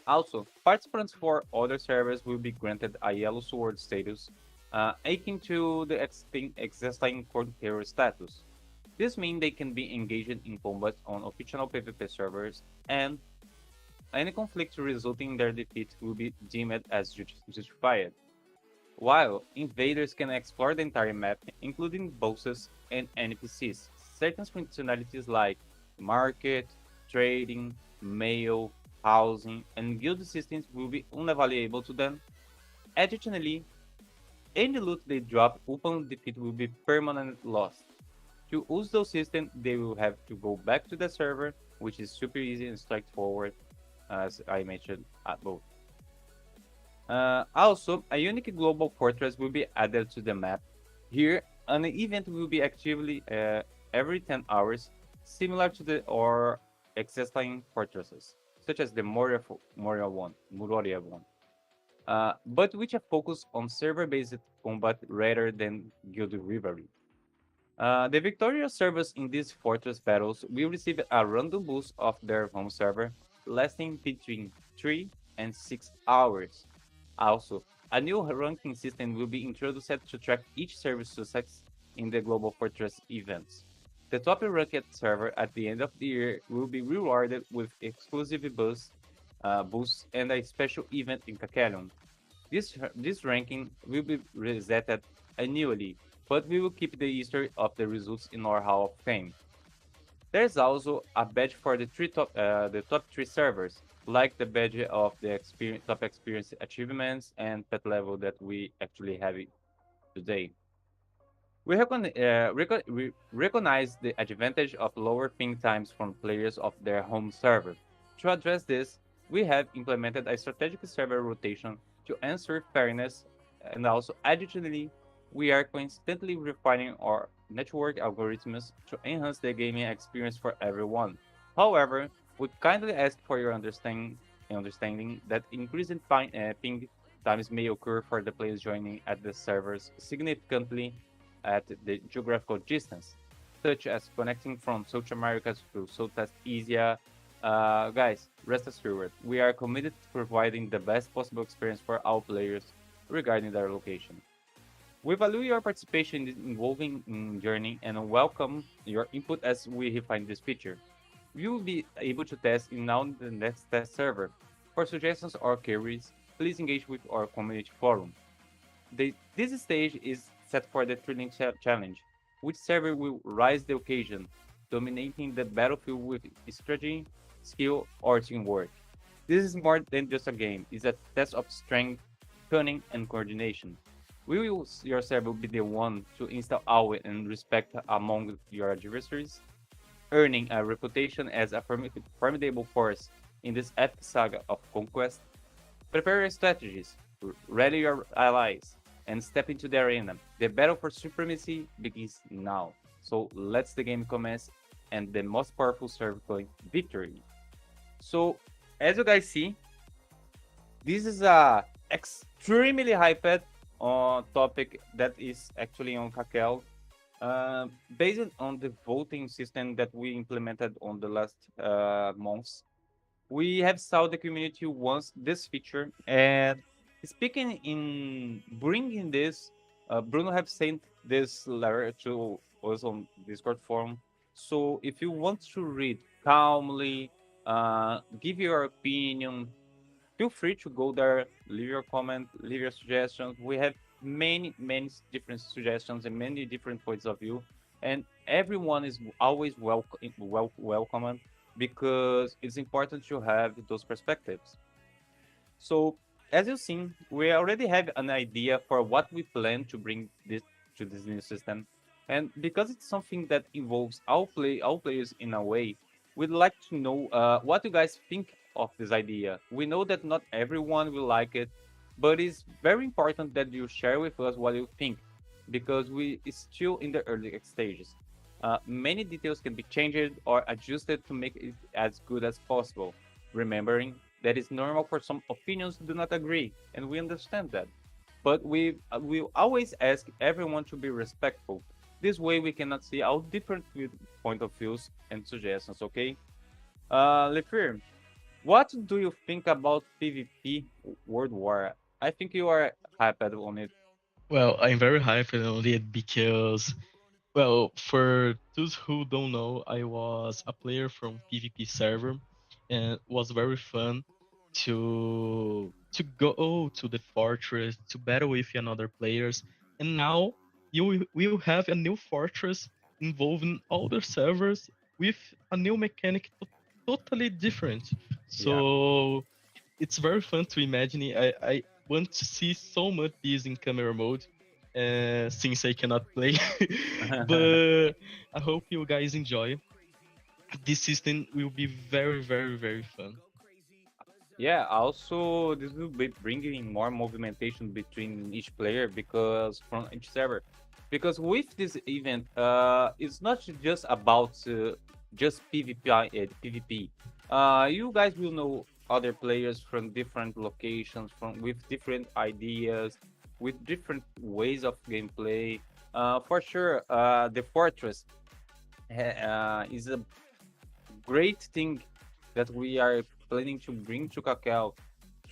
Also, participants for other servers will be granted a yellow sword status, akin to the existing hero status. This means they can be engaged in combat on official PvP servers, and any conflict resulting in their defeat will be deemed as justified. While invaders can explore the entire map, including bosses and NPCs, certain functionalities like market, trading, mail, housing, and guild systems will be unavailable to them. Additionally, any loot they drop upon defeat will be permanently lost. To use those systems, they will have to go back to the server, which is super easy and straightforward, as I mentioned above. Also, a unique global fortress will be added to the map. Here, an event will be actively every 10 hours, similar to the or existing fortresses, such as the Moria one, but which a focus on server-based combat rather than guild rivalry. The victorious servers in these fortress battles will receive a random boost of their home server, lasting between 3 and 6 hours. Also, a new ranking system will be introduced to track each server's success in the Global Fortress events. The top ranked server at the end of the year will be rewarded with exclusive boosts and a special event in Kakele. This ranking will be resetted annually, but we will keep the history of the results in our Hall of Fame. There's also a badge for the top three servers, like the badge of the top experience achievements and pet level that we actually have today. We recognize the advantage of lower ping times from players of their home server. To address this, we have implemented a strategic server rotation to ensure fairness, and also additionally, we are constantly refining our network algorithms to enhance the gaming experience for everyone. However, we kindly ask for your understanding that increasing ping times may occur for the players joining at the servers significantly at the geographical distance, such as connecting from South America to Southeast Asia. Guys, rest assured, we are committed to providing the best possible experience for all players regarding their location. We value your participation in involving in journey and welcome your input as we refine this feature. You will be able to test in now the next test server. For suggestions or queries, please engage with our community forum. This stage is set for the Thrilling Challenge, which server will rise the occasion, dominating the battlefield with strategy, skill, or teamwork. This is more than just a game, it's a test of strength, cunning, and coordination. Your server be the one to install awe and respect among your adversaries, earning a reputation as a formidable force in this epic saga of conquest? Prepare your strategies, rally your allies, and step into the arena. The battle for supremacy begins now. So let's the game commence and the most powerful server claim victory. So as you guys see, this is a extremely hyped topic that is actually on Kakele. Based on the voting system that we implemented on the last months, we have saw the community wants this feature. And speaking in bringing this, Bruno have sent this letter to us on Discord forum. So if you want to read calmly, give your opinion, feel free to go there, leave your comment, leave your suggestions. We have many different suggestions and many different points of view, and everyone is always welcome because it's important to have those perspectives. So, as you've seen, we already have an idea for what we plan to bring this to this new system, and because it's something that involves all players in a way, we'd like to know what you guys think of this idea. We know that not everyone will like it, but it's very important that you share with us what you think, because we is still in the early stages. Many details can be changed or adjusted to make it as good as possible, remembering that it's normal for some opinions to do not agree, and we understand that. But we always ask everyone to be respectful. This way, we cannot see our different point of views and suggestions. Okay, Lefir, what do you think about PvP World War? I think you are hyped on it. Well, I'm very hyped on it because, well, for those who don't know, I was a player from PvP server, and it was very fun to go to the fortress to battle with another players. And now will have a new fortress involving other servers with a new mechanic totally different. Yeah. So it's very fun to imagine. I want to see so much this in camera mode, since I cannot play. But I hope you guys enjoy. This system will be very, very, very fun. Yeah, also this will be bringing more movimentation between each player because from each server. Because with this event, it's not just about just PvP. You guys will know other players from different locations, from with different ideas, with different ways of gameplay. For sure, the fortress is a great thing that we are planning to bring to Kakel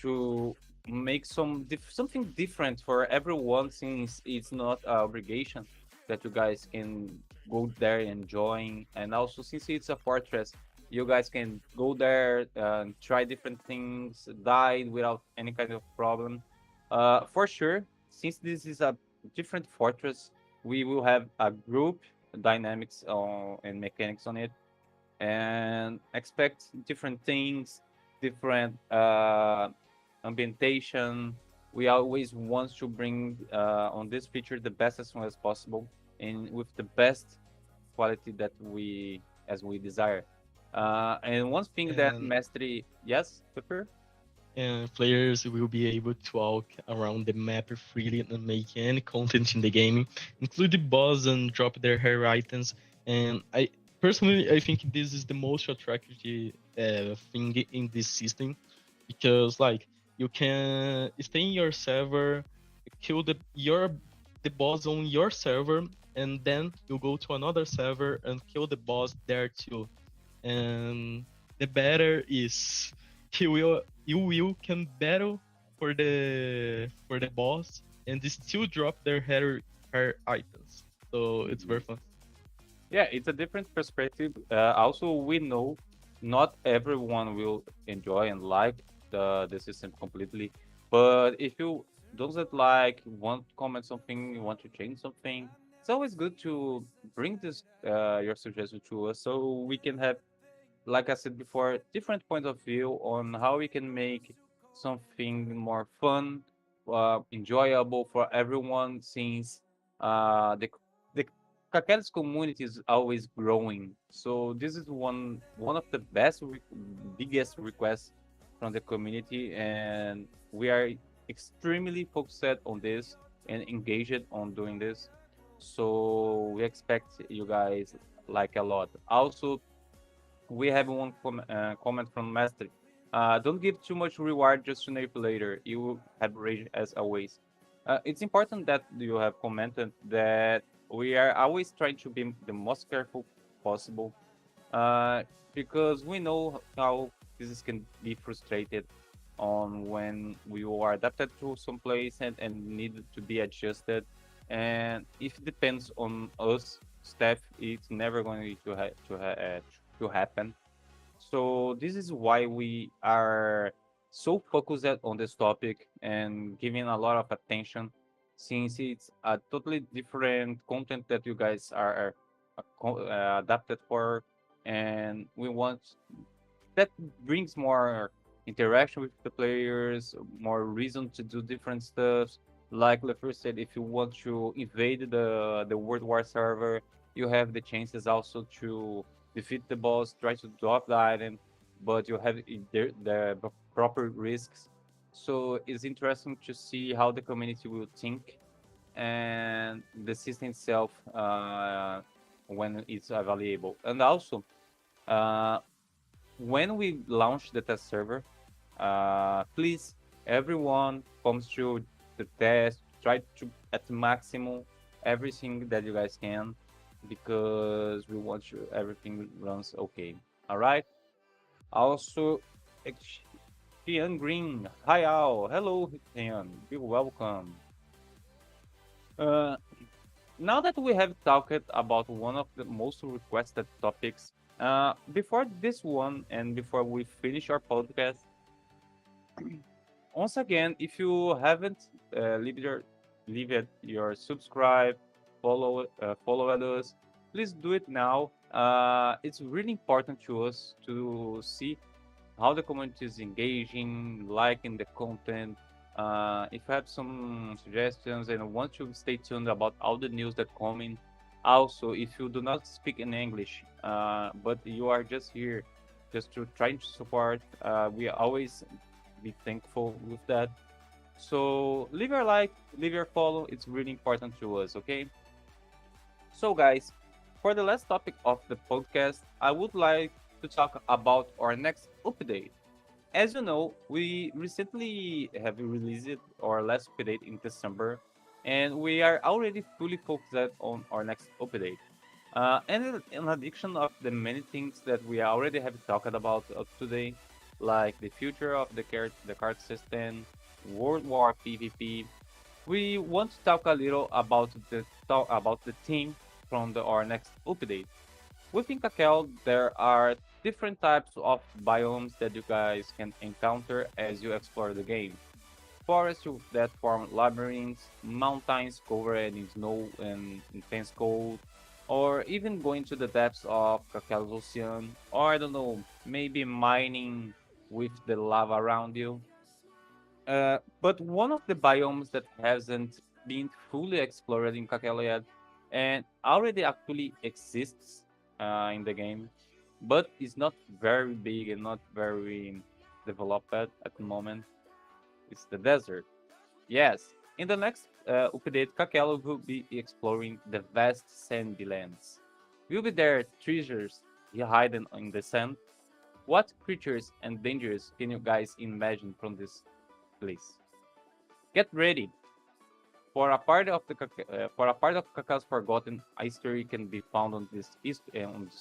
to make something different for everyone since it's not an obligation that you guys can go there and join, and also since it's a fortress you guys can go there and try different things, die without any kind of problem. For sure, since this is a different fortress, we will have a group dynamics and mechanics on it, and expect different things, different ambientation. We always want to bring on this feature the best as soon as possible and with the best quality that we desire. And one thing that And Mastery, yes, Pepper? and players will be able to walk around the map freely and make any content in the game, include the boss and drop their hair items. And I personally, I think this is the most attractive thing in this system because, like, you can stay in your server, kill the boss on your server, and then you go to another server and kill the boss there too. And the better is you will can battle for the boss and they still drop their hair items. So it's very fun. Yeah, it's a different perspective. Also, we know not everyone will enjoy and like the system completely, but if you doesn't like, want to comment something, you want to change something, it's always good to bring this your suggestion to us so we can have, like I said before, different point of view on how we can make something more fun, enjoyable for everyone. Since the Kakele's community is always growing, so this is one of the biggest requests from the community, and we are extremely focused on this and engaged on doing this. So we expect you guys like a lot. Also, we have one comment from Master. Don't give too much reward just to nerf later. You will have rage as always. It's important that you have commented that we are always trying to be the most careful possible, uh, because we know how this can be frustrated on when we are adapted to some place and need to be adjusted. And if it depends on us, staff, it's never going to happen. So this is why we are so focused on this topic and giving a lot of attention, since it's a totally different content that you guys are adapted for, and we want that brings more interaction with the players, more reason to do different stuff. Like the first said, if you want to invade the World War server, you have the chances also to defeat the boss, try to drop the item, but you have the proper risks. So it's interesting to see how the community will think and the system itself. when it's available. And also, uh, when we launch the test server, please, everyone comes through the test, try to at maximum everything that you guys can, because we want you everything runs okay. All right. Also, Tian Green, hi all, hello Tian, be welcome. Uh, Now that we have talked about one of the most requested topics, before this one and before we finish our podcast, once again, if you haven't leave it your subscribe, follow us, please do it now. It's really important to us to see how the community is engaging, liking the content. If you have some suggestions and want to stay tuned about all the news that coming. Also, if you do not speak in English, but you are just here just to try to support, we always be thankful with that. So leave your like, leave your follow. It's really important to us, okay? So, guys, for the last topic of the podcast, I would like to talk about our next update. As you know, we recently have released our last update in December, and we are already fully focused on our next update. And in addition of the many things that we already have talked about today, like the future of the card system, World War PvP, we want to talk a little about the team from our next update. Within Kakel, there are different types of biomes that you guys can encounter as you explore the game. Forests that form labyrinths, mountains covered in snow and intense cold, or even going to the depths of Kakel's ocean, or I don't know, maybe mining with the lava around you. But one of the biomes that hasn't been fully explored in Kakele yet, and already actually exists in the game, but is not very big and not very developed at the moment, is the desert. Yes, in the next update, Kakele will be exploring the vast sandy lands. Will be there treasures hidden in the sand? What creatures and dangers can you guys imagine from this place? Get ready for a part of Kaka's forgotten history can be found on this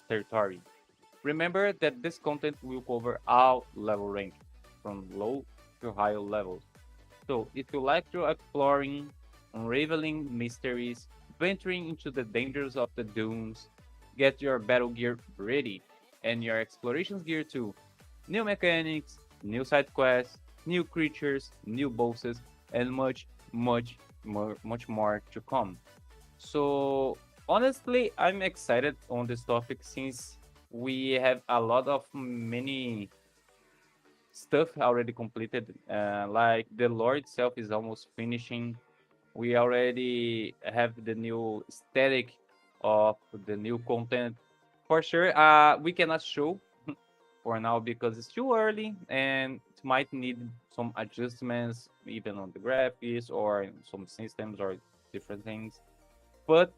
territory. Remember that this content will cover all level rank, from low to high levels. So if you like to exploring, unraveling mysteries, venturing into the dangers of the dunes, get your battle gear ready and your explorations gear too. New mechanics, new side quests, new creatures, new bosses, and much more to come. So honestly, I'm excited on this topic since we have a lot of many stuff already completed. Like the lore itself is almost finishing. We already have the new aesthetic of the new content. For sure, we cannot show for now because it's too early and it might need some adjustments even on the graphics or in some systems or different things. But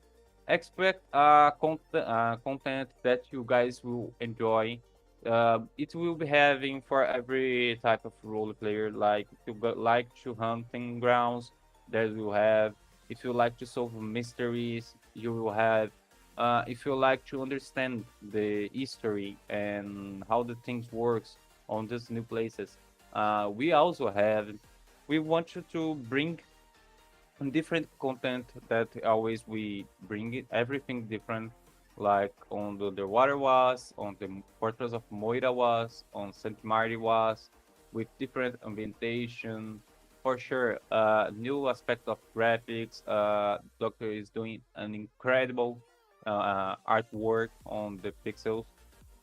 expect content that you guys will enjoy. It will be having for every type of role player. Like if you like to hunting grounds, that will have. If you like to solve mysteries, you will have. If you like to understand the history and how the things works on these new places, we also have. We want you to bring different content that always we bring it everything different, like on the underwater was on the fortress of Moira was on Saint Marty was with different ambientation. For sure, new aspect of graphics. Doctor is doing an incredible artwork on the pixels.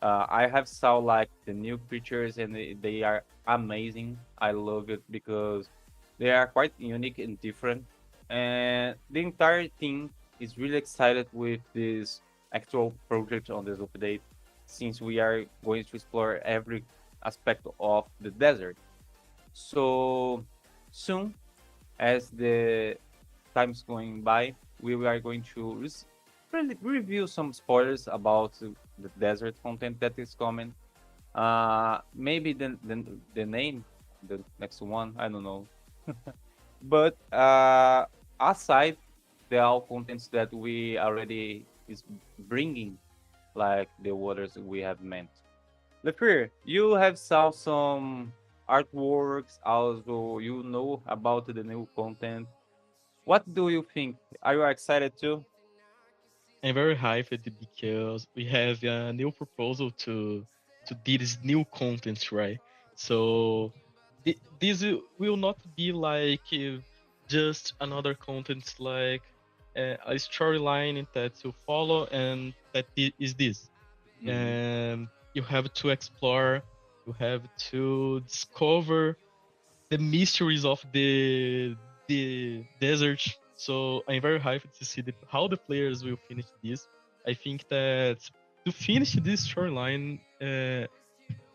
I have saw like the new creatures and they are amazing. I love it because they are quite unique and different. And the entire team is really excited with this actual project on this update since we are going to explore every aspect of the desert. So soon, as the time's going by, we are going to review some spoilers about the desert content that is coming. Maybe the name, the next one, I don't know. But aside the all contents that we already is bringing, like the waters we have meant. Lefir, you have saw some artworks, also you know about the new content. What do you think? Are you excited too? I'm very hyped because we have a new proposal to this new content, right? So this will not be like just another content like a storyline that you follow and that is this. Mhm. You have to explore, you have to discover the mysteries of the desert. So I'm very hyped to see how the players will finish this. I think that to finish this storyline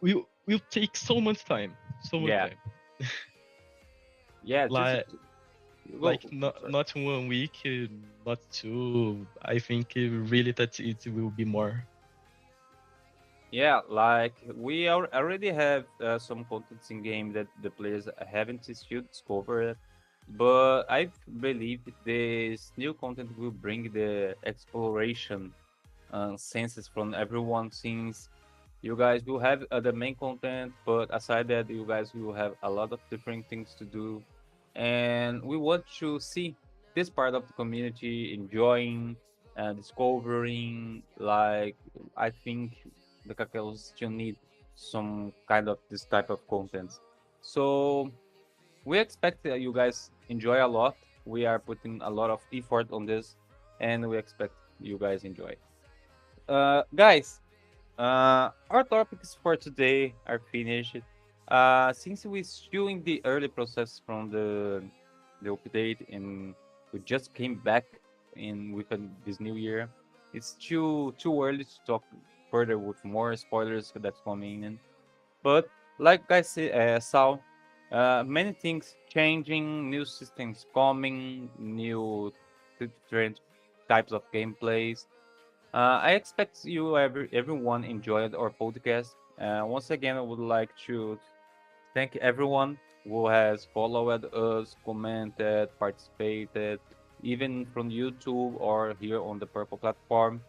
will take so much time, so much Yeah, time. yeah. Just Like go. not Sorry. not 1 week, not two. I think really that it will be more. Yeah, like we already have some contents in game that the players haven't still discovered, but I believe this new content will bring the exploration senses from everyone. Since you guys will have the main content, but aside that, you guys will have a lot of different things to do, and we want to see this part of the community enjoying and discovering. Like I think the Kakelos still need some kind of this type of content. So we expect that you guys enjoy a lot. We are putting a lot of effort on this, and we expect you guys enjoy. Guys, our topics for today are finished. Since we're still in the early process from the update and we just came back in with this new year, it's too early to talk further with more spoilers that's coming in. But like I saw, many things changing, new systems coming, new different types of gameplays. I expect everyone enjoyed our podcast. Once again, I would like to thank everyone who has followed us, commented, participated, even from YouTube or here on the Purple platform.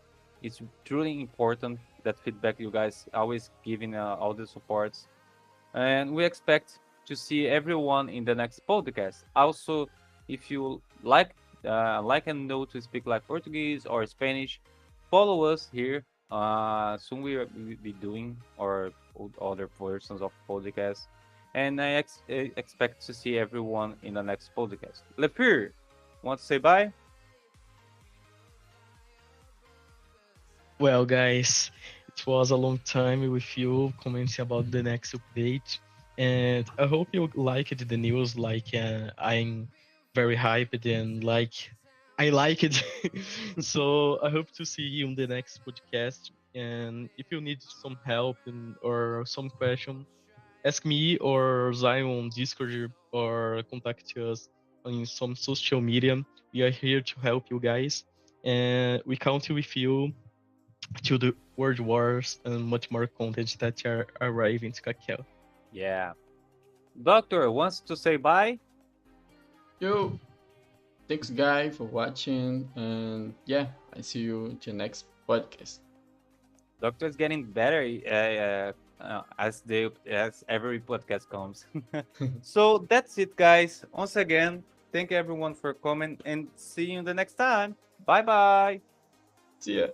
It's truly important that feedback you guys always giving all the supports, and we expect to see everyone in the next podcast. Also, if you like and know to speak like Portuguese or Spanish, follow us here. Soon we will be doing our other versions of podcast, and I expect to see everyone in the next podcast. Lepure, want to say bye? Well, guys, it was a long time with you commenting about the next update, and I hope you liked the news. Like, I'm very hyped and I like it. So I hope to see you in the next podcast. And if you need some help or some question, ask me or Zion on Discord or contact us on some social media. We are here to help you guys, and we count with you to the World Wars and much more content that are arriving to Kakele. Yeah. Doctor wants to say bye. Yo, thanks, guy, for watching. And yeah, I see you in the next podcast. Doctor is getting better as every podcast comes. So that's it, guys. Once again, thank everyone for coming and see you the next time. Bye bye. See ya.